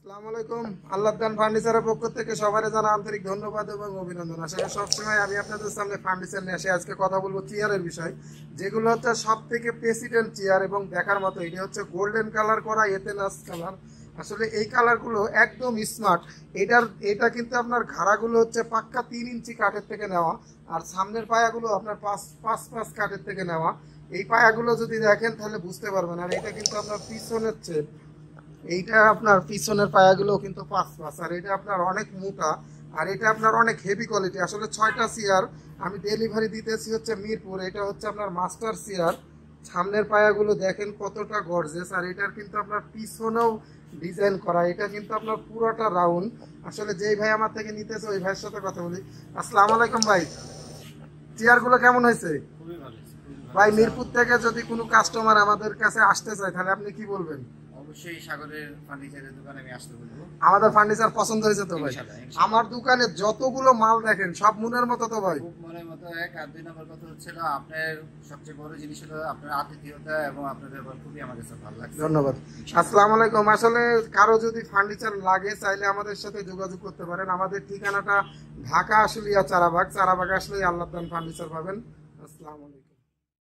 আসসালামু আলাইকুম। আল্লাহদান ফার্নিচারের পক্ষ থেকে সবাই জানা আন্তরিক ধন্যবাদ এবং অভিনন্দন। আসলে সবসময় আমি আপনাদের সামনে ফার্নিচার নিয়ে আসি। আজকে কথা বলবো চেয়ারের বিষয়, যেগুলো হচ্ছে সব থেকে প্রেসিডেন্ট চেয়ার এবং দেখার মতো। এটা হচ্ছে গোল্ডেন কালার করা এথেনাস কালার। আসলে এই কালারগুলো একদম স্মার্ট। এটা কিন্তু আপনার ঘাড়াগুলো হচ্ছে পাক্কা 3 ইঞ্চি কাঠের থেকে নেওয়া, আর সামনের পায়াগুলো আপনার পাঁচ পাঁচ পাঁচ কাঠের থেকে নেওয়া। এই পায়াগুলো যদি দেখেন তাহলে বুঝতে পারবেন। আর এটা কিন্তু আপনার পিছনের চেয়ে এইটা আপনার পিছনের পায়াগুলো কিন্তু পাঁচ পাঁচ, আর এটা আপনার অনেক মোটা, আর এটা আপনার অনেক হেভি কোয়ালিটি। আসলে 6টা চেয়ার আমি ডেলিভারি দিতেছি হচ্ছে মিরপুর। এটা হচ্ছে আপনার মাস্টার চেয়ার। সামনের পায়াগুলো দেখেন কতটা গর্জেস, আর এটার কিন্তু আপনার পিছনেও ডিজাইন করা। এটা কিন্তু আপনার পুরোটা রাউন্ড। আসলে যেই ভাই আমার থেকে নিতেছে ওই ভাইয়ের সাথে কথা বলি। আসসালামু আলাইকুম ভাই, চেয়ারগুলো কেমন হয়েছে? ভাই মিরপুর থেকে যদি কোনো কাস্টমার আমাদের কাছে আসতে চায় তাহলে আপনি কি বলবেন? অবশ্যই সাগরের ফার্নিচারের দোকানে আমি আসতে বলবো। আমাদের ফার্নিচার পছন্দ হয়েছে তো ভাই? আমার দোকানে যতগুলো মাল দেখেন সব মনের মতো তো ভাই? খুব মনের মতো। এক আর 2 নম্বর কথা হচ্ছে না, আপনার সবচেয়ে বড় জিনিস হলো আপনার আতিথেয়তা এবং আপনাদের ব্যবহার খুবই আমার কাছে ভালো লাগছে। ধন্যবাদ। আসসালামু আলাইকুম। আসলে কারো যদি ফার্নিচার লাগে চাইলে আমাদের সাথে যোগাযোগ করতে পারেন। আমাদের ঠিকানাটা ঢাকা আশুলিয়া চারাবাগ। চারাবাগ আসলেই আল্লাহদান ফার্নিচার পাবেন। আসসালামু আলাইকুম।